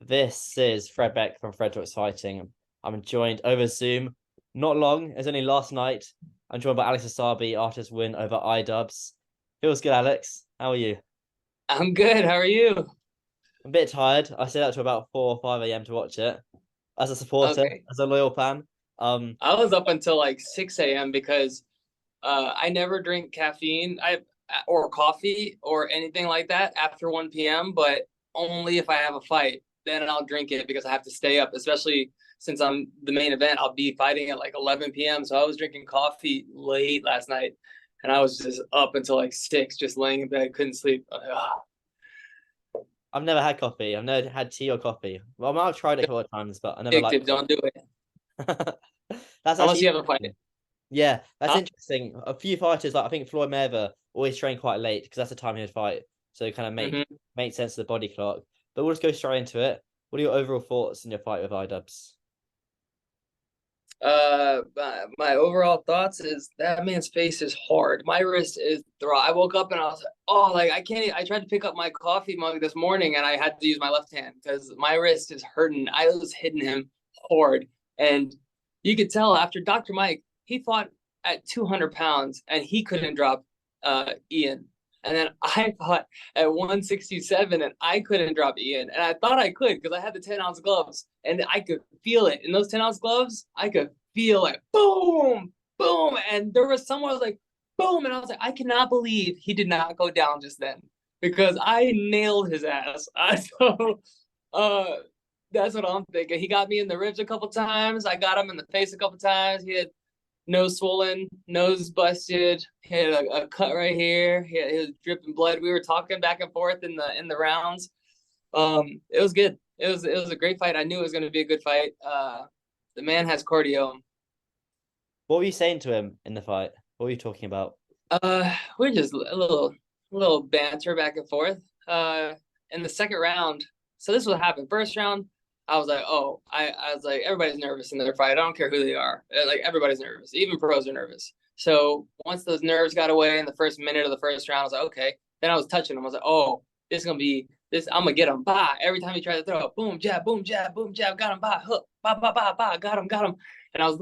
This is Fred Beck from Fred Talks Fighting. I'm joined over Zoom. Not long, it was only last night. I'm joined by Alex Wassabi after his win over Idubbbz. Feels good, Alex. How are you? I'm good. How are you? I'm a bit tired. I stayed up to about 4 or 5 a.m. to watch it. As a supporter, Okay. as a loyal fan. Um, I was up until like 6 a.m. because I never drink caffeine or coffee or anything like that after 1 p.m., but only if I have a fight. Then I'll drink it because I have to stay up, especially since I'm the main event. I'll be fighting at like 11 p.m. So I was drinking coffee late last night and I was just up until like 6, just laying in bed, couldn't sleep. I've never had coffee. I've never had tea or coffee. Well, I've tried it a couple of times, but I never liked Addictive. Don't do it it. That's unless actually you have a fight. Yeah, that's Huh? interesting. A few fighters, like I think Floyd Mayweather, always train quite late because that's the time he'd fight. So it kind of Mm-hmm. make sense of the body clock. But we'll just go straight into it. What are your overall thoughts in your fight with Idubbbz? My overall thoughts is that man's face is hard. My wrist is throb. I woke up and I was like, oh, like I can't. I tried to pick up my coffee mug this morning and I had to use my left hand because my wrist is hurting. I was hitting him hard, and you could tell after Dr. Mike, he fought at 200 pounds and he couldn't drop Ian. And then I fought at 167 and I couldn't drop Ian. And I thought I could because I had the 10-ounce gloves and I could feel it. In those 10-ounce gloves, I could feel it. Boom, boom. And there was someone was like, boom. And I was like, I cannot believe he did not go down just then because I nailed his ass. So uh, that's what I'm thinking. He got me in the ribs a couple times. I got him in the face a couple times. He had nose swollen, nose busted. He had a cut right here. He was dripping blood. We were talking back and forth in the rounds. It was good. It was a great fight. I knew it was going to be a good fight. The man has cardio. What were you saying to him in the fight? What were you talking about? We're just a little banter back and forth. In the second round, so this is what happened. First round, I was like, oh, I was like, everybody's nervous in their fight. I don't care who they are. Like everybody's nervous. Even pros are nervous. So once those nerves got away in the first minute of the first round, I was like, okay. Then I was touching him. I was like, oh, this is gonna be this. I'm gonna get him. Bah! Every time he tried to throw, boom, jab, boom, jab, boom, jab. Got him. Bah, hook. Bah, bah, bah, bah. Got him. Got him. And I was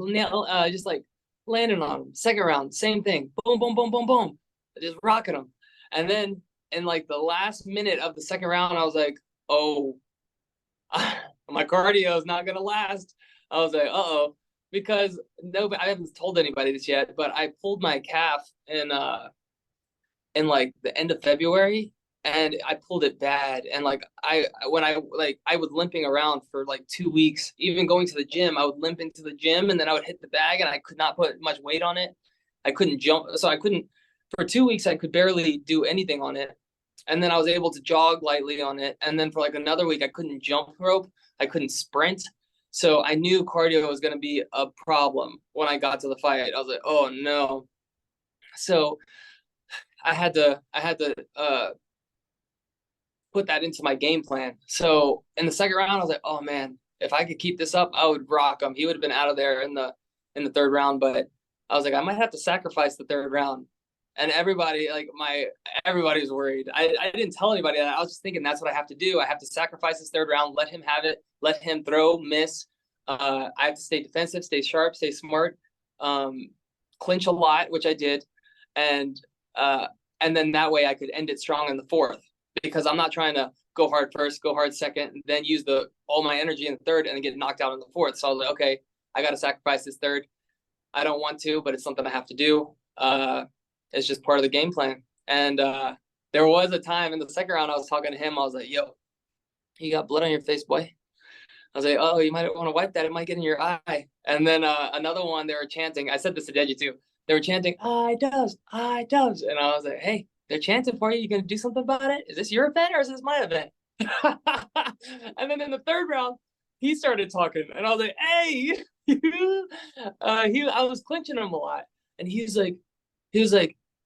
just like landing on him. Second round, same thing. Boom, boom, boom, boom, boom. Just rocking him. And then in like the last minute of the second round, I was like, oh, my cardio is not gonna last. I was like, uh-oh. Because nobody, I haven't told anybody this yet, but I pulled my calf in like the end of February and I pulled it bad. And like I was limping around for like 2 weeks, even going to the gym, I would limp into the gym and then I would hit the bag and I could not put much weight on it. I couldn't jump. So I couldn't, for 2 weeks, I could barely do anything on it. And then I was able to jog lightly on it. And then for like another week, I couldn't jump rope. I couldn't sprint. So I knew cardio was going to be a problem when I got to the fight. I was like, oh no. So I had to put that into my game plan. So in the second round, I was like, oh man, if I could keep this up, I would rock him. He would have been out of there in the third round, but I was like, I might have to sacrifice the third round. And everybody was worried. I didn't tell anybody that. I was just thinking that's what I have to do. I have to sacrifice this third round, let him have it, let him throw, miss. I have to stay defensive, stay sharp, stay smart, clinch a lot, which I did, and uh, and then that way I could end it strong in the fourth because I'm not trying to go hard first, go hard second, and then use the all my energy in the third and then get knocked out in the fourth. So I was like, okay, I got to sacrifice this third. I don't want to, but it's something I have to do. It's just part of the game plan. And there was a time in the second round I was talking to him. I was like, yo, you got blood on your face, boy. I was like, oh, you might want to wipe that. It might get in your eye. And then another one, they were chanting. I said this to Deji too. They were chanting, Idubbbz, Idubbbz. And I was like, hey, they're chanting for you. You going to do something about it? Is this your event or is this my event? And then in the third round, he started talking. And I was like, hey, I was clinching him a lot. And he was like,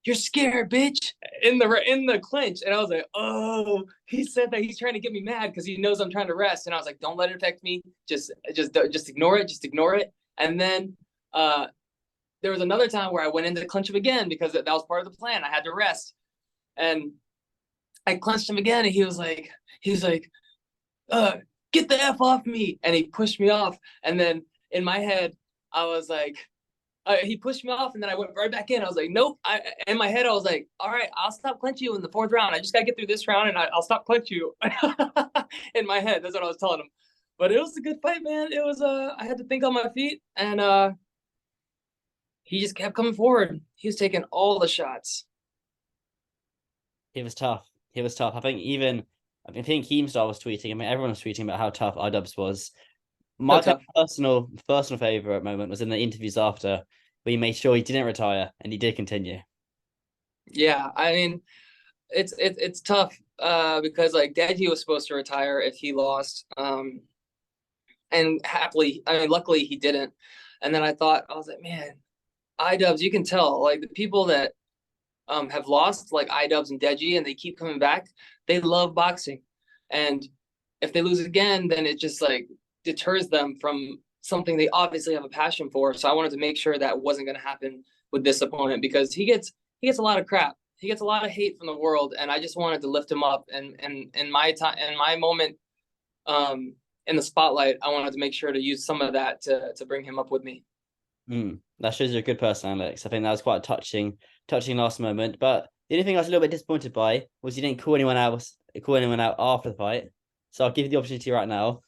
you're scared, bitch, in the clinch. And I was like, oh, he said that he's trying to get me mad because he knows I'm trying to rest. And I was like, don't let it affect me. Just ignore it. Just ignore it. And then there was another time where I went into the clinch him again because that was part of the plan. I had to rest. And I clenched him again, and he was like, get the F off me. And he pushed me off. And then in my head, I was like, he pushed me off, and then I went right back in. I was like, nope. In my head, I was like, all right, I'll stop clench you in the 4th round. I just got to get through this round, and I'll stop clench you. In my head, that's what I was telling him. But it was a good fight, man. It was, I had to think on my feet, and he just kept coming forward. He was taking all the shots. He was tough. He was tough. I think Keemstar was tweeting. I mean, everyone was tweeting about how tough Idubbbz was. My personal favorite moment was in the interviews after, where he made sure he didn't retire and he did continue. Yeah, I mean, it's tough because like Deji was supposed to retire if he lost, and luckily he didn't. And then I was like, man, Idubbbz, you can tell like the people that have lost, like Idubbbz and Deji, and they keep coming back. They love boxing, and if they lose again, then it just like deters them from something they obviously have a passion for. So I wanted to make sure that wasn't going to happen with this opponent, because he gets a lot of crap. He gets a lot of hate from the world, and I just wanted to lift him up. And in my time, in my moment, in the spotlight, I wanted to make sure to use some of that to bring him up with me. That shows you're a good person, Alex. I think that was quite a touching last moment. But the only thing I was a little bit disappointed by was you didn't call anyone out after the fight. So I'll give you the opportunity right now.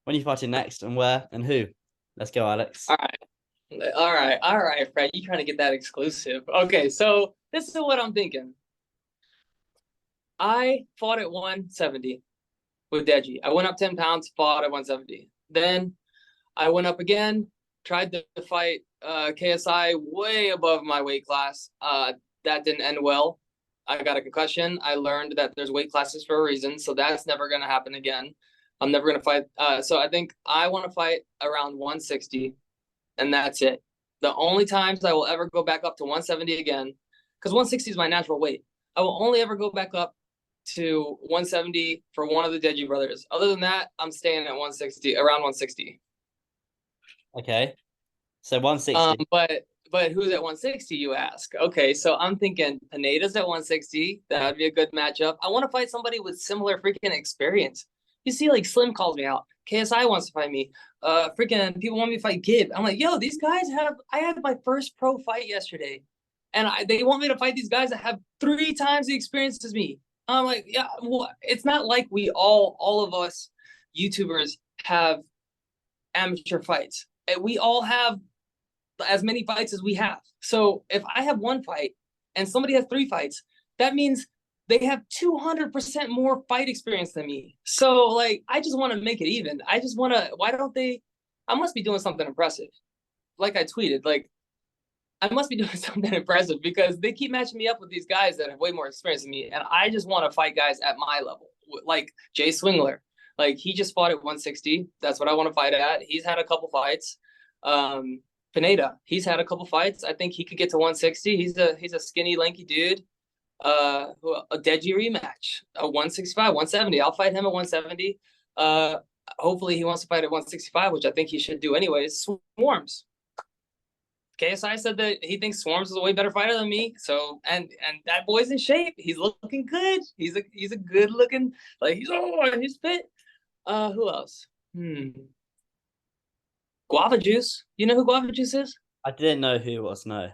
When are you fighting next, and where, and who? Let's go, Alex. All right, Fred. You trying to get that exclusive? Okay, so this is what I'm thinking. I fought at 170 with Deji. I went up 10 pounds, fought at 170. Then I went up again, tried to fight KSI way above my weight class. That didn't end well. I got a concussion. I learned that there's weight classes for a reason, so that's never going to happen again. I'm never going to fight. So I think I want to fight around 160, and that's it. The only times I will ever go back up to 170 again, because 160 is my natural weight. I will only ever go back up to 170 for one of the Deji brothers. Other than that, I'm staying at 160, around 160. Okay. So 160. But who's at 160, you ask? Okay, so I'm thinking Pineda's at 160. That would be a good matchup. I want to fight somebody with similar freaking experience. You see, like Slim calls me out. KSI wants to fight me. Freaking people want me to fight Gibb. I'm like, yo, these guys I had my first pro fight yesterday, and they want me to fight these guys that have 3 times the experience as me. I'm like, yeah, well, it's not like we all of us YouTubers have amateur fights. We all have as many fights as we have. So if I have 1 fight and somebody has 3 fights, that means they have 200% more fight experience than me. So like, I just want to make it even. I just want to, why don't they, I must be doing something impressive. Like I tweeted, like, I must be doing something impressive because they keep matching me up with these guys that have way more experience than me. And I just want to fight guys at my level, like Jay Swindler. Like he just fought at 160. That's what I want to fight at. He's had a couple fights. Pineda, he's had a couple fights. I think he could get to 160. He's a skinny, lanky dude. A Deji rematch, a 165, 170. I'll fight him at 170. Hopefully he wants to fight at 165, which I think he should do anyways. Swarms. KSI said that he thinks Swarms is a way better fighter than me. So and that boy's in shape. He's looking good. He's a good looking, like he's fit. Who else? Guava Juice. You know who Guava Juice is? I didn't know who it was, no.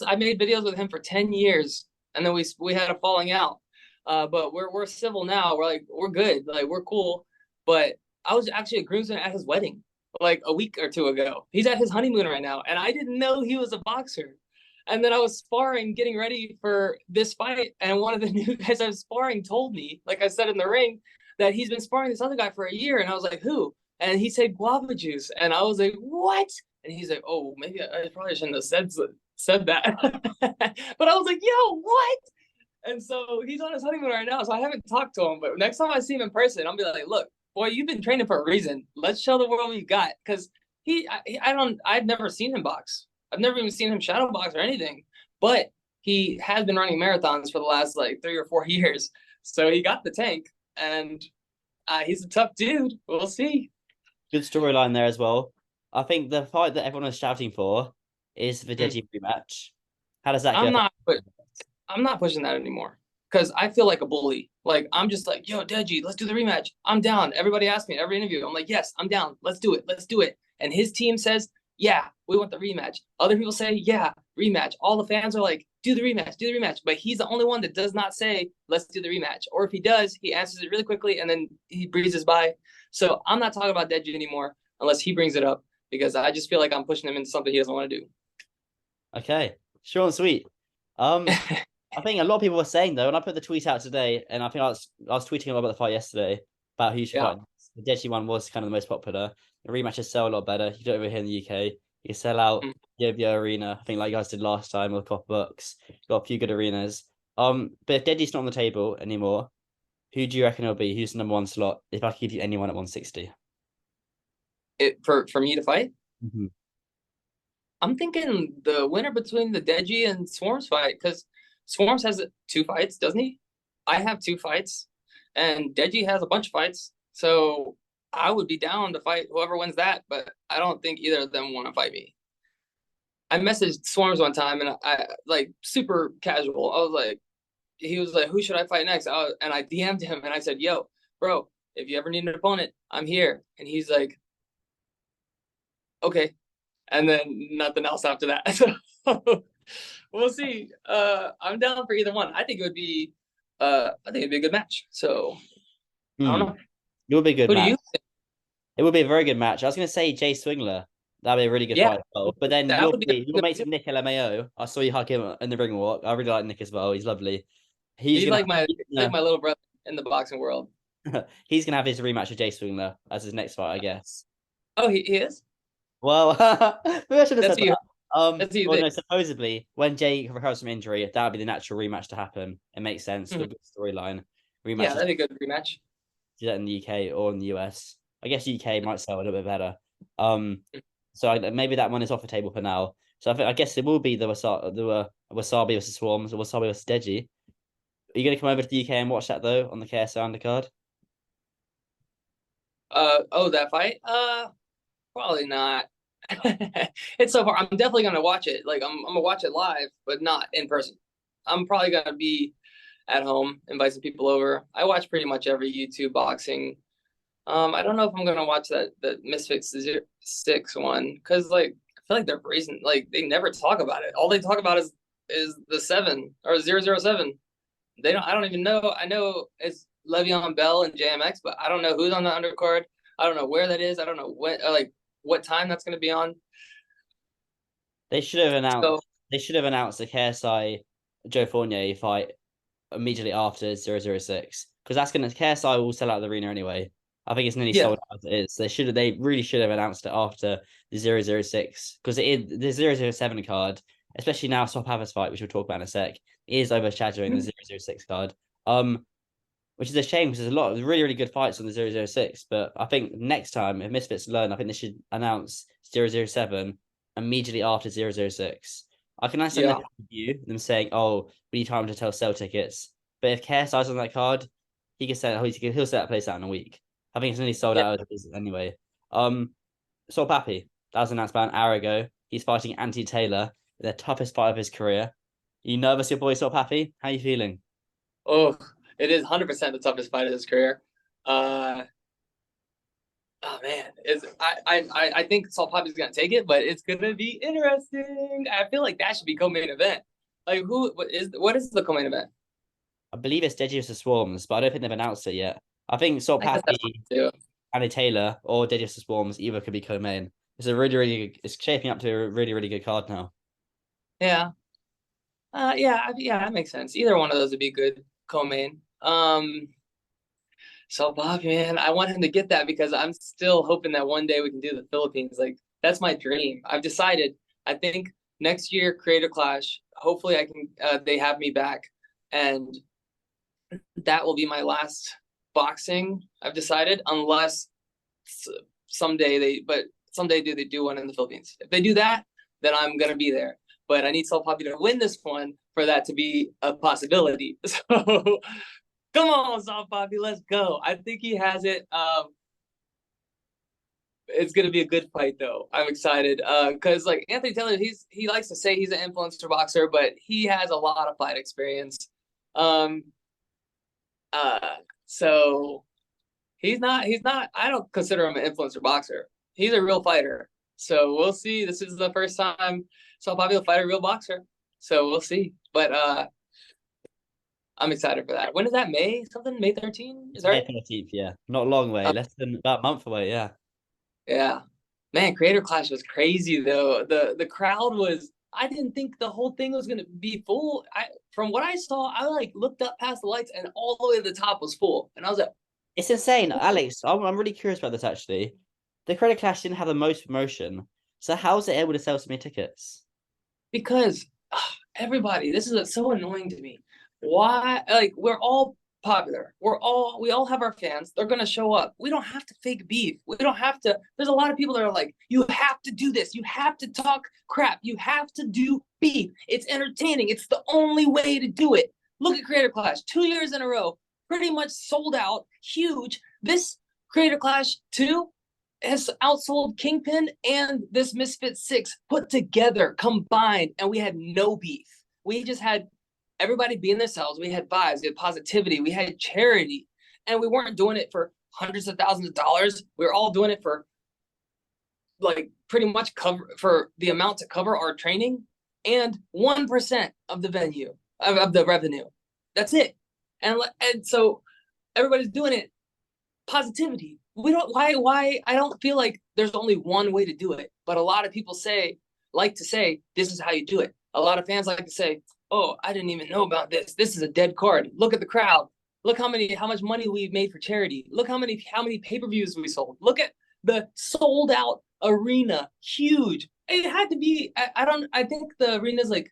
I made videos with him for 10 years, and then we had a falling out. But we're civil now. We're good. Like we're cool. But I was actually a groomsman at his wedding like a week or 2 ago. He's at his honeymoon right now, and I didn't know he was a boxer. And then I was sparring, getting ready for this fight, and one of the new guys I was sparring told me, like I said in the ring, that he's been sparring this other guy for a year. And I was like, who? And he said Guava Juice, and I was like, what? And he's like, oh, maybe I probably shouldn't have said that. But I was like, yo, what? And so he's on his honeymoon right now, so I haven't talked to him. But next time I see him in person, I'll be like, look, boy, you've been training for a reason. Let's show the world what you got. Because I've never seen him box. I've never even seen him shadow box or anything. But he has been running marathons for the last like 3 or 4 years. So he got the tank, and he's a tough dude. We'll see. Good storyline there as well. I think the fight that everyone is shouting for is the Deji rematch. How does that go? I'm not pushing that anymore because I feel like a bully. Like, I'm just like, yo, Deji, let's do the rematch. I'm down. Everybody asks me in every interview. I'm like, yes, I'm down. Let's do it. Let's do it. And his team says, yeah, we want the rematch. Other people say, yeah, rematch. All the fans are like, do the rematch, do the rematch. But he's the only one that does not say, let's do the rematch. Or if he does, he answers it really quickly and then he breezes by. So I'm not talking about Deji anymore unless he brings it up, because I just feel like I'm pushing him into something he doesn't want to do. Okay, short and sweet. I think a lot of people were saying though, and I put the tweet out today, and I think I was tweeting a lot about the fight yesterday about who you should Yeah. fight. The Deji one was kind of the most popular. The rematches sell a lot better. You do it over here in the UK. You sell out Yo Arena. I think like you guys did last time with Copper Bucks. Got a few good arenas. But if Deji's not on the table anymore, who do you reckon it'll be? Who's the number one slot? If I could give you anyone at 160. For me to fight? Mm-hmm. I'm thinking the winner between the Deji and Swarms fight, because Swarms has 2 fights, doesn't he? I have 2 fights, and Deji has a bunch of fights. So I would be down to fight whoever wins that, but I don't think either of them want to fight me. I messaged Swarms one time, and I like super casual. I was like, he was like, "Who should I fight next?" And I DM'd him, and I said, "Yo, bro, if you ever need an opponent, I'm here." And he's like, "Okay." And then nothing else after that. So we'll see. I'm down for either one. I think it'd be a good match. So I don't know. It would be a good Who do match. you think? It would be a very good match. I was going to say Jay Swingler. That'd be a really good Yeah, fight as well. But then that would be your mates with Nick LMAO. I saw you hug him in the ring walk. I really like Nick as well. He's lovely. He's gonna he's like my little brother in the boxing world. he's gonna have his rematch with Jay Swingler as his next fight, I guess. Oh, he is? Well, maybe I should have That's said who you that. that's who you Well, think. no, supposedly when Jay recovers from injury, that would be the natural rematch to happen. It makes sense. Mhm. Good storyline. Yeah, Rematches that'd be a good rematch. do that in the UK or in the US. I guess UK might sell a little bit better. So maybe that one is off the table for now. So I guess it will be the Wasabi versus Swarms or Wasabi versus Deji. Are you going to come over to the UK and watch that though on the KSI undercard? Oh, that fight? Probably not. It's so far. I'm definitely gonna watch it. Like, I'm gonna watch it live, but not in person. I'm probably gonna be at home, invite some people over. I watch pretty much every YouTube boxing. I don't know if I'm gonna watch the Misfits 6 one, because like I feel like they're brazen. Like, they never talk about it. All they talk about is the 7 or 007. They don't. I don't even know. I know it's Le'Veon Bell and JMX, but I don't know who's on the undercard. I don't know where that is. I don't know when, like, what time that's gonna be on. They should have So announced. They should have announced the KSI Joe Fournier fight immediately after 006 because that's gonna KSI will sell out the arena anyway. I think it's nearly yeah, sold out as it is. They really should have announced it after the 006 because it is the 007 card, especially now Swap Havas fight, which we'll talk about in a sec, is overshadowing the 006 card. Which is a shame because there's a lot of really, really good fights on the 006. But I think next time, if Misfits learn, I think they should announce 007 immediately after 006. I can understand yeah, their view, them saying, oh, we need time to sell tickets. But if KSI's on that card, he can sell, he'll sell that place out in a week. I think it's nearly sold yeah. out as it is anyway. Sol Pappy, that was announced about an hour ago. He's fighting Anthony Taylor, the toughest fight of his career. Are you nervous, your boy Sol Pappy? How are you feeling? Oh, it is 100% the toughest fight of his career. Uh, oh man, I think Saul Poppy's gonna take it, but it's gonna be interesting. I feel like that should be co-main event. Like, what is the co-main event? I believe it's Deji vs Swarms, but I don't think they've announced it yet. I think Sol I guess that's Pappy, fine too. Andy Taylor, or Deji vs Swarms either could be co-main. It's a really, really, it's shaping up to a really, really good card now. Yeah. Yeah, that makes sense. Either one of those would be good co-main. So Bob, man, I want him to get that because I'm still hoping that one day we can do the Philippines. Like, that's my dream. I've decided. I think next year, Creator Clash. Hopefully, I can. They have me back, and that will be my last boxing. I've decided, unless someday do they do one in the Philippines? If they do that, then I'm gonna be there. But I need Soul Poppy to win this one for that to be a possibility. So come on, Soft Poppy, let's go. I think he has it. It's gonna be a good fight though. I'm excited. Because like Anthony Taylor, he likes to say he's an influencer boxer, but he has a lot of fight experience. So he's not, I don't consider him an influencer boxer. He's a real fighter. So we'll see. This is the first time so Bobby will fight a real boxer. So we'll see. But I'm excited for that. When is that? May something? May 13th? Is that May right? 13th, yeah. Not long away, less than about a month away, yeah. Yeah. Man, Creator Clash was crazy though. The crowd was, I didn't think the whole thing was gonna be full. From what I saw, I like looked up past the lights and all the way to the top was full. And I was like, It's insane. Alex, I'm really curious about this actually. The Credit Clash didn't have the most promotion. So how was it able to sell so many tickets? because everybody, this is so annoying to me. Why? Like, we're all popular. We all have our fans. They're gonna show up. We don't have to fake beef. We don't have to. There's a lot of people that are like, you have to do this. You have to talk crap. You have to do beef. It's entertaining. It's the only way to do it. Look at Creator Clash, 2 years in a row, pretty much sold out, huge. This Creator Clash 2 has outsold Kingpin and this Misfit 6 put together, combined, and we had no beef. We just had everybody being themselves. We had vibes, we had positivity, we had charity, and we weren't doing it for hundreds of thousands of dollars. We were all doing it for like pretty much cover for the amount to cover our training and 1% of the venue of the revenue. That's it. And so everybody's doing it. Positivity. We don't why I don't feel like there's only one way to do it, but a lot of people like to say this is how you do it. A lot of fans like to say, oh, I didn't even know about this. This is a dead card. Look at the crowd. Look how much money we made for charity. Look how many pay-per-views we sold. Look at the sold out arena. Huge. It had to be, I think the arena is like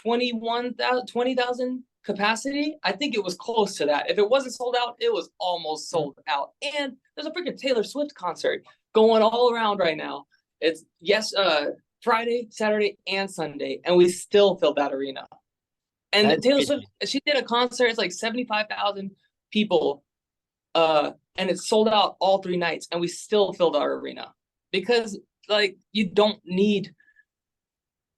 20,000 capacity. I think it was close to that. If it wasn't sold out, it was almost sold out. And there's a freaking Taylor Swift concert going all around right now. It's Friday, Saturday, and Sunday, and we still filled that arena. And That's Taylor crazy. Swift, she did a concert. It's like 75,000 people, and it's sold out all 3 nights, and we still filled our arena because like you don't need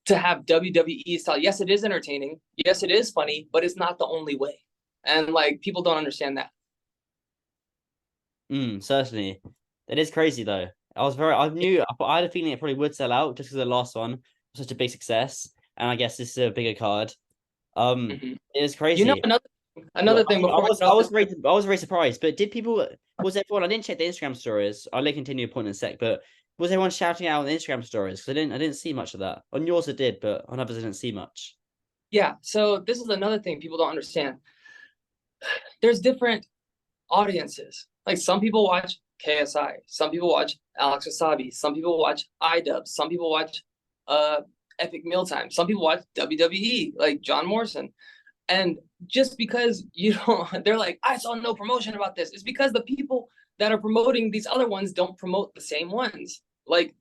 to have WWE style. Yes, it is entertaining. Yes, it is funny, but it's not the only way. And like people don't understand that. Certainly. It is crazy though. I had a feeling it probably would sell out just because the last one was such a big success. And I guess this is a bigger card. Mm-hmm. It is You know, crazy. another thing before I was very surprised. But was everyone? I didn't check the Instagram stories. I'll let continue your point in a sec. But was everyone shouting out on the Instagram stories? Because I didn't see much of that. On yours it did, but on others I didn't see much. Yeah. So this is another thing people don't understand. There's different audiences. Like some people watch KSI, some people watch Alex Wassabi, some people watch Idubbbz, some people watch Epic Mealtime, some people watch WWE, like John Morrison. And just because you don't, they're like, I saw no promotion about this. It's because the people that are promoting these other ones don't promote the same ones. Like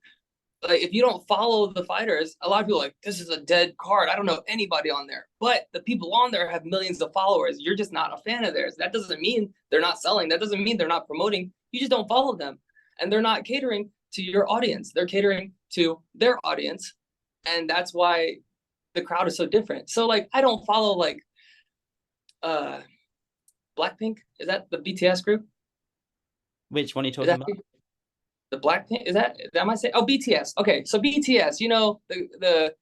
if you don't follow the fighters, a lot of people are like, this is a dead card. I don't know anybody on there. But the people on there have millions of followers. You're just not a fan of theirs. That doesn't mean they're not selling. That doesn't mean they're not promoting. You just don't follow them. And they're not catering to your audience. They're catering to their audience. And that's why the crowd is so different. So like I don't follow like Blackpink. Is that the BTS group? Which one are you Is talking that about? the Blackpink? Is that am I saying? Oh, BTS. Okay, so BTS. You know the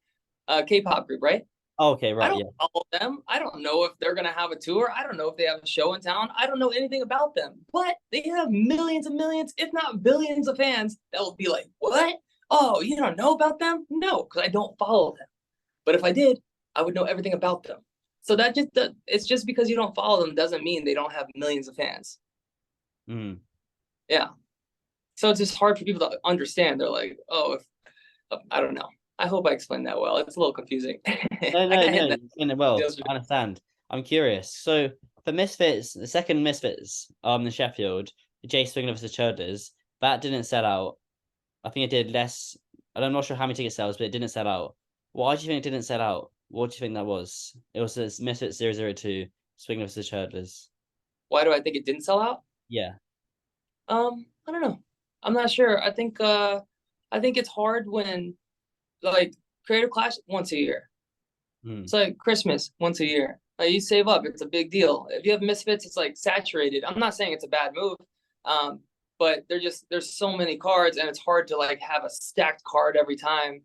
K-pop group, right? Oh, okay, I right, don't yeah. follow them. I don't know if they're gonna have a tour. I don't know if they have a show in town. I don't know anything about them. But they have millions and millions, if not billions, of fans that will be like, "What? Oh, you don't know about them?" No, because I don't follow them. But if I did, I would know everything about them. So it's just because you don't follow them doesn't mean they don't have millions of fans. Mm. Yeah. So it's just hard for people to understand. They're like, oh, I don't know. I hope I explained that well. It's a little confusing. No, I no, got no. hit You're doing it well. yesterday. I understand. I'm curious. So the Misfits, the second Misfits, in Sheffield, the Jay Swingler versus Churders, that didn't sell out. I think it did less. I'm not sure how many ticket sales, but it didn't sell out. Why do you think it didn't sell out? What do you think that was? It was this Misfits 002, Swingler versus Churders. Why do I think it didn't sell out? Yeah. I don't know. I'm not sure. I think it's hard when like Creative Clash once a year. Hmm. It's like Christmas once a year. Like, you save up. It's a big deal. If you have Misfits, it's like saturated. I'm not saying it's a bad move, but there's so many cards, and it's hard to like have a stacked card every time.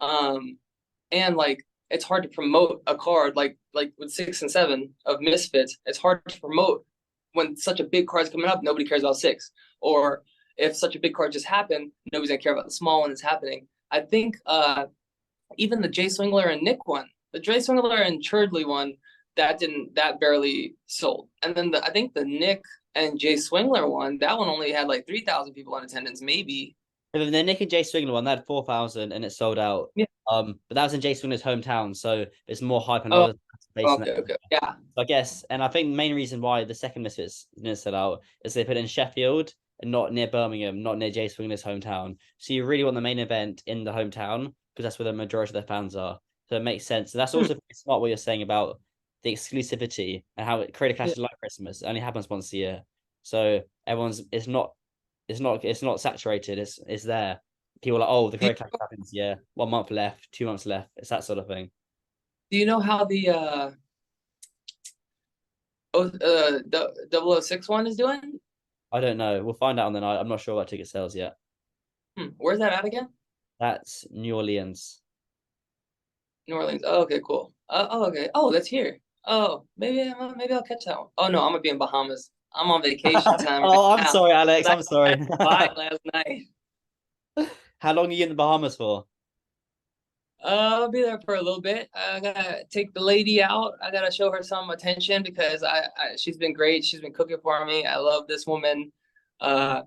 And like it's hard to promote a card like with 6 and 7 of Misfits. It's hard to promote when such a big card's coming up. Nobody cares about 6, or if such a big card just happened, nobody's gonna care about the small one that's happening. I think even the Jay Swingler and Nick one, the Jay Swingler and Churdley one, that barely sold. And then I think the Nick and Jay Swingler one, that one only had like 3,000 people in attendance, maybe. And then the Nick and Jay Swingler one, that had 4,000 and it sold out. Yeah. But that was in Jay Swingler's hometown, so it's more hype and a Oh, lot of based on okay, that. okay, yeah. So I guess, and I think the main reason why the second Misfits didn't sell out is they put it in Sheffield and not near Birmingham, not near Jay Swingler's hometown. So you really want the main event in the hometown because that's where the majority of their fans are. So it makes sense. So that's also smart what you're saying about the exclusivity and how Creator Clash is like Christmas. It only happens once a year. So it's not saturated. It's there. People are like, oh, the Creator Clash happens, yeah. 1 month left, 2 months left. It's that sort of thing. Do you know how the 006 one is doing? I don't know. We'll find out on the night. I'm not sure about ticket sales yet. Where's that at again? That's New Orleans. New Orleans. Oh, okay, cool. Oh, okay. Oh, that's here. Oh, maybe I'll catch that one. Oh no, I'm gonna be in Bahamas. I'm on vacation time right Oh, I'm now. sorry, Alex. I'm sorry. Bye last night. How long are you in the Bahamas for? I'll be there for a little bit. I gotta take the lady out. I gotta show her some attention because she's been great. She's been cooking for me. I love this woman. Uh,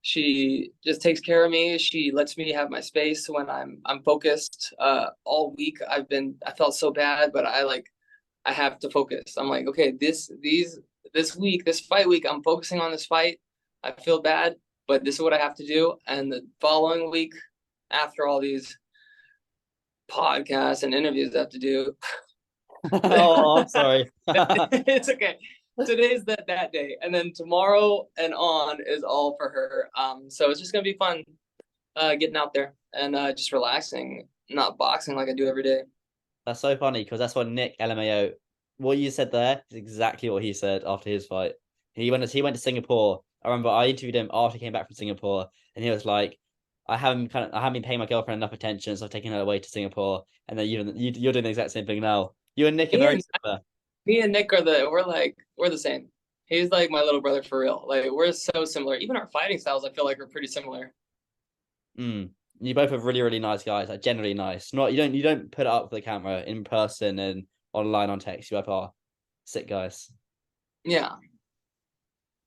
she just takes care of me. She lets me have my space when I'm focused. All week I felt so bad, but I have to focus. I'm like, okay, this week, this fight week, I'm focusing on this fight. I feel bad, but this is what I have to do. And the following week, after all these podcasts and interviews I have to do. Oh, I'm sorry. It's okay. Today's that day, and then tomorrow and on is all for her. So it's just gonna be fun, getting out there and just relaxing, not boxing like I do every day. That's so funny because that's what Nick LMAO, what you said there is exactly what he said after his fight. He went to Singapore. I remember I interviewed him after he came back from Singapore, and he was like, I haven't been paying my girlfriend enough attention, so I've taken her away to Singapore. And then you're doing the exact same thing now. You and Nick are Me very and, similar. me and Nick we're the same. He's like my little brother for real. Like we're so similar. Even our fighting styles, I feel like, are pretty similar. You both are really, really nice guys. Like generally nice. Not you don't put it up for the camera in person and online on text. You both are sick guys. Yeah.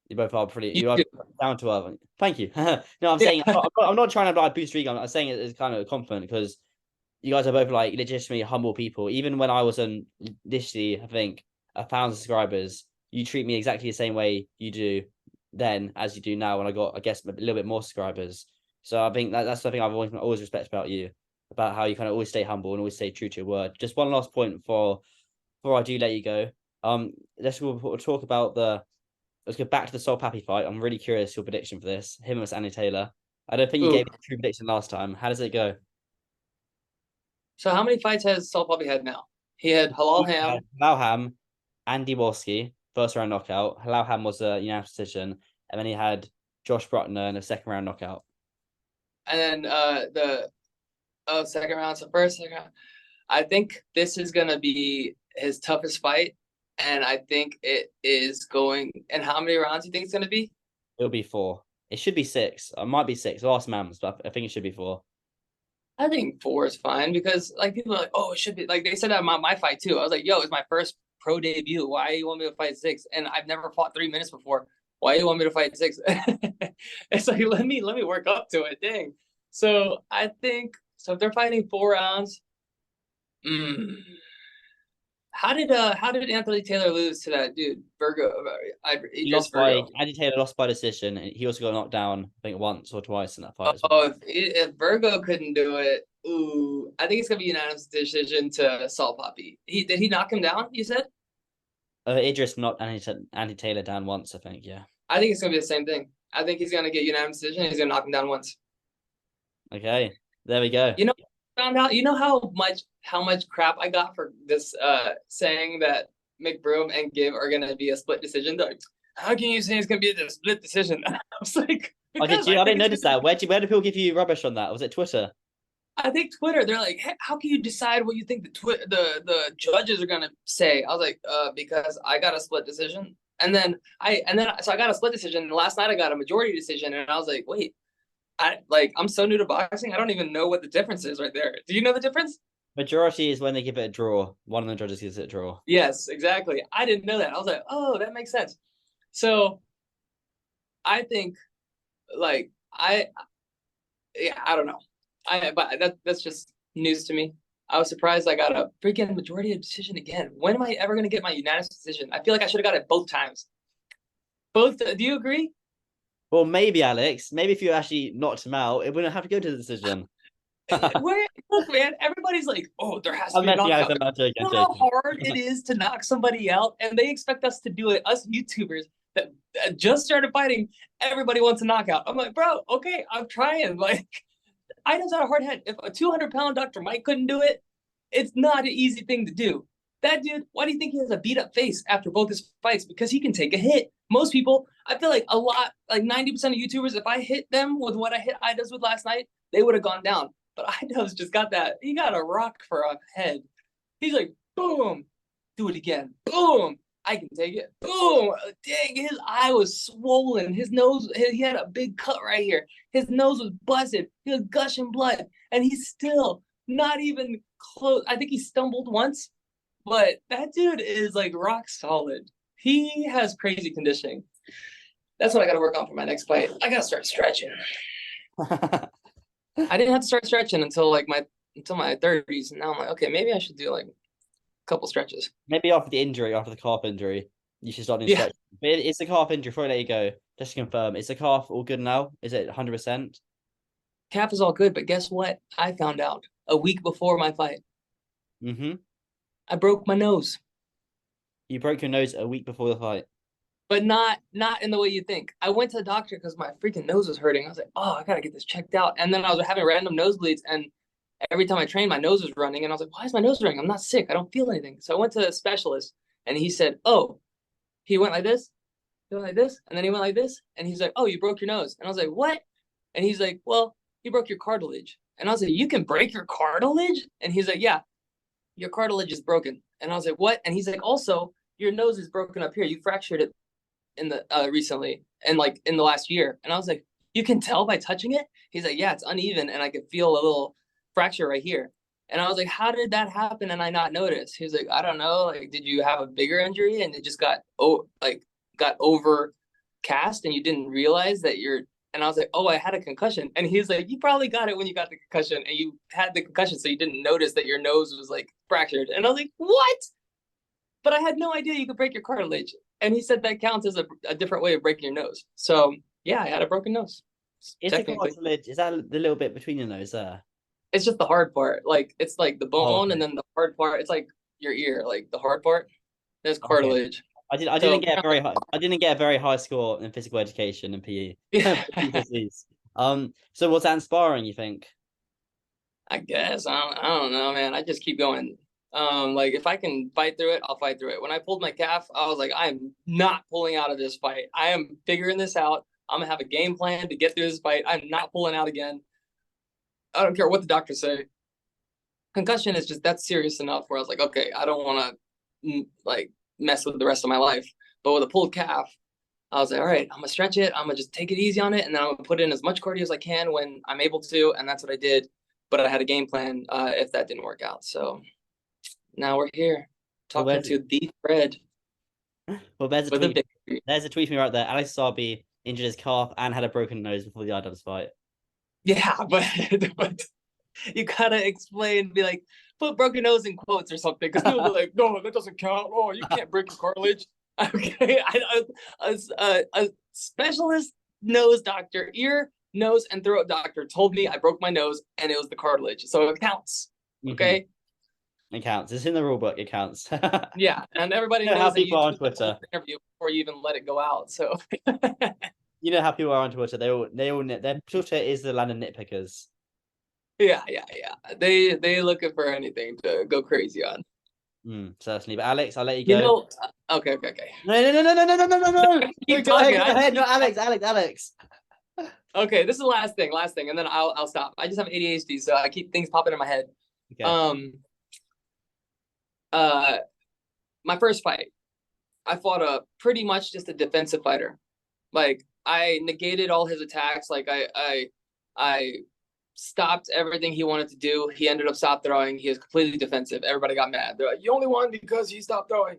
You both are pretty. You You are too. down to earth. Thank you. No, I'm Yeah. saying I'm not trying to like boost your ego. I'm saying it as kind of a compliment because you guys are both like legitimately humble people. Even when I wasn't literally, I think 1,000 subscribers, you treat me exactly the same way you do then as you do now. When I got, I guess, a little bit more subscribers. So I think that's something I've always respect about you, about how you kind of always stay humble and always stay true to your word. Just one last point before I do let you go. We'll talk about the. Let's go back to the Sol Pappy fight. I'm really curious your prediction for this. Him versus Andy Taylor. I don't think you Ooh. gave me a true prediction last time. How does it go? So how many fights has Saul Puppy had now? He had Halal Ham. Halal Ham, Andy Wolski, first round knockout. Halal Ham was a unanimous decision. And then he had Josh Bruckner in a second round knockout. And then the second round. So first, second round. I think this is gonna be his toughest fight, and I think it is going. And how many rounds do you think it's gonna be? It'll be 4. It should be 6. It might be 6. I'll ask Mams, but I think it should be 4. I think 4 is fine because like people are like, oh, it should be like they said that my fight too. I was like, yo, it's my first pro debut. Why you want me to fight 6? And I've never fought 3 minutes before. Why you want me to fight 6? It's like let me work up to it. Dang. So I think so. If they're fighting 4 rounds, how did Anthony Taylor lose to that dude Virgo? He Idris lost by Virgo. Andy Taylor lost by decision, and he also got knocked down, I think, once or twice in that fight as well. Oh, if Virgo couldn't do it, ooh, I think it's gonna be an unanimous decision to Saul Poppy. Did he knock him down? You said? Idris knocked Andy Taylor down once, I think, yeah. I think it's gonna be the same thing. I think he's gonna get unanimous decision. He's gonna knock him down once. Okay, there we go. You know, found out. You know how much crap I got for this saying that McBroom and Gibb are gonna be a split decision. They're like, how can you say it's gonna be a split decision? I was like, I because didn't notice that. Where do people give you rubbish on that? Was it Twitter? I think Twitter, they're like, hey, how can you decide what you think the judges are gonna say? I was like, because I got a split decision, and then I got a split decision. And last night I got a majority decision, and I was like, wait, I'm so new to boxing, I don't even know what the difference is right there. Do you know the difference? Majority is when they give it a draw. One of the judges gives it a draw. Yes, exactly. I didn't know that. I was like, oh, that makes sense. So I think like I don't know. That's just news to me. I was surprised I got a freaking majority of decision again. When am I ever gonna get my unanimous decision? I feel like I should have got it both times. Both. Do you agree? Well, maybe Alex. Maybe if you actually knocked him out, it wouldn't have to go to the decision. Look, man, everybody's like, oh, there has to I'm be a messing knockout. I'm not joking. You know how hard it is to knock somebody out, and they expect us to do it. Us YouTubers that just started fighting, everybody wants a knockout. I'm like, bro, okay, I'm trying. Like, I know how hard head. If a 200-pound Dr. Mike couldn't do it, it's not an easy thing to do. That dude, why do you think he has a beat up face after both his fights? Because he can take a hit. Most people, I feel like a lot, like 90% of YouTubers, if I hit them with what I hit Idubbbz with last night, they would have gone down. But Idubbbz just got that. He got a rock for a head. He's like, boom, do it again. Boom, I can take it. Boom, dang, his eye was swollen. His nose, he had a big cut right here. His nose was busted. He was gushing blood. And he's still not even close. I think he stumbled once, but that dude is like rock solid. He has crazy conditioning. That's what I got to work on for my next fight. I got to start stretching. I didn't have to start stretching until my 30s. And now I'm like, okay, maybe I should do like a couple stretches. Maybe after the calf injury, you should start doing stretching. But it's the calf injury. Before I let you go, just to confirm, is the calf all good now? Is it 100%? Calf is all good, but guess what? I found out a week before my fight. Mm-hmm. I broke my nose. You broke your nose a week before the fight. But not in the way you think. I went to the doctor because my freaking nose was hurting. I was like, oh, I gotta get this checked out. And then I was having random nosebleeds, and every time I trained, my nose was running. And I was like, why is my nose running? I'm not sick. I don't feel anything. So I went to a specialist, and he said, oh, he went like this, he went like this, and then he went like this, and he's like, oh, you broke your nose. And I was like, what? And he's like, well, you broke your cartilage. And I was like, you can break your cartilage? And he's like, yeah, your cartilage is broken. And I was like, what? And he's like, also, your nose is broken up here. You fractured it in the recently, and like in the last year. And I was like, you can tell by touching it? He's like, yeah, it's uneven, and I could feel a little fracture right here. And I was like, how did that happen and I not notice? He was like, I don't know, like, did you have a bigger injury and it just got overcast and you didn't realize that you're. And I was like, oh, I had a concussion. And he's like, you probably got it when you got the concussion, and you had the concussion so you didn't notice that your nose was like fractured. And I was like, what? But I had no idea you could break your cartilage. And he said that counts as a different way of breaking your nose. So yeah, I had a broken nose. Is the cartilage, is that the little bit between your nose there? It's just the hard part. Like, it's like the bone, and then the hard part. It's like your ear, like the hard part. There's cartilage. Okay. I didn't get a very high score in physical education in PE. Yeah. So was that inspiring, you think? I guess. I don't know, man. I just keep going. Like, if I can fight through it, I'll fight through it. When I pulled my calf, I was like, I am not pulling out of this fight. I am figuring this out. I'm gonna have a game plan to get through this fight. I'm not pulling out again. I don't care what the doctors say. Concussion is just, that's serious enough where I was like, okay, I don't want to like mess with the rest of my life. But with a pulled calf, I was like, all right, I'm gonna stretch it. I'm gonna just take it easy on it, and then I'm gonna put in as much cardio as I can when I'm able to, and that's what I did. But I had a game plan if that didn't work out. So now we're here talking to the Fred. Well, there's a tweet from me right there. Alex Wassabi injured his calf and had a broken nose before the Idubbbz fight. Yeah, but you gotta explain, be like, put broken nose in quotes or something, because people be like, no, that doesn't count. Oh, you can't break your cartilage. Okay, a specialist nose doctor, ear, nose, and throat doctor told me I broke my nose and it was the cartilage, so it counts. Okay. It counts. It's in the rule book. It counts. Yeah, and everybody knows how that people are on Twitter. Interview before you even let it go out. So you know how people are on Twitter. Their Twitter is the land of nitpickers. Yeah. They looking for anything to go crazy on. Certainly. But Alex, I'll let you You go. know, okay. No. Keep Go talking. ahead. No, Alex. Okay, this is the last thing, and then I'll stop. I just have ADHD, so I keep things popping in my head. Okay. My first fight, I fought pretty much just a defensive fighter. Like I negated all his attacks. Like I stopped everything he wanted to do. He ended up stop throwing. He was completely defensive. Everybody got mad. They're like, "You only won because he stopped throwing."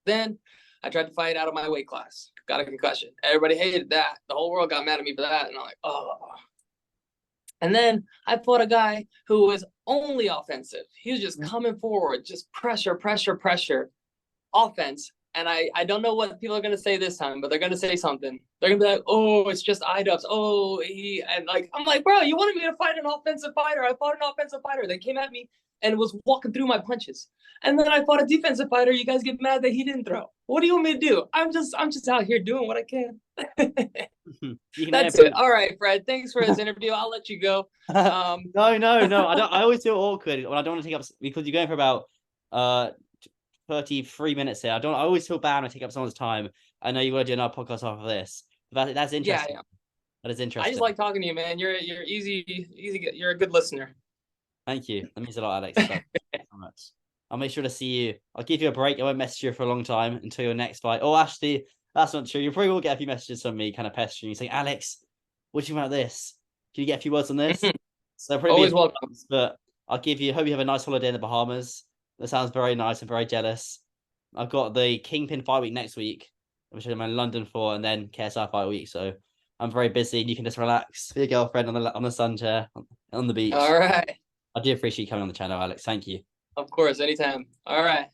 Then I tried to fight out of my weight class. Got a concussion. Everybody hated that. The whole world got mad at me for that. And I'm like, oh. And then I fought a guy who was only offensive. He was just coming forward, just pressure, offense. And I don't know what people are going to say this time, but they're going to say something. They're going to be like, oh, it's just Idubbbz. Oh, and like, I'm like, bro, you wanted me to fight an offensive fighter. I fought an offensive fighter. They came at me and was walking through my punches. And then I fought a defensive fighter. You guys get mad that he didn't throw. What do you want me to do? I'm just out here doing what I can. That's it. All right, Fred. Thanks for this interview. I'll let you go. No. I always feel awkward when I don't want to take up, because you're going for about 33 minutes here. I always feel bad when I take up someone's time. I know you want to do another podcast off of this. That's interesting. Yeah. That is interesting. I just like talking to you, man. You're easy. You're a good listener. Thank you. That means a lot, Alex. Thank you so much. I'll make sure to see you. I'll give you a break. I won't message you for a long time until your next fight. Oh, actually, that's not true. You probably will get a few messages from me kind of pestering you, saying, Alex, what do you think about this? Can you get a few words on this? So probably always welcome. But I'll hope you have a nice holiday in the Bahamas. That sounds very nice and very jealous. I've got the Kingpin fight week next week, which I'm in London for, and then KSI fight week. So I'm very busy, and you can just relax with your girlfriend on the sun chair on the beach. All right. I do appreciate you coming on the channel, Alex. Thank you. Of course, anytime. All right.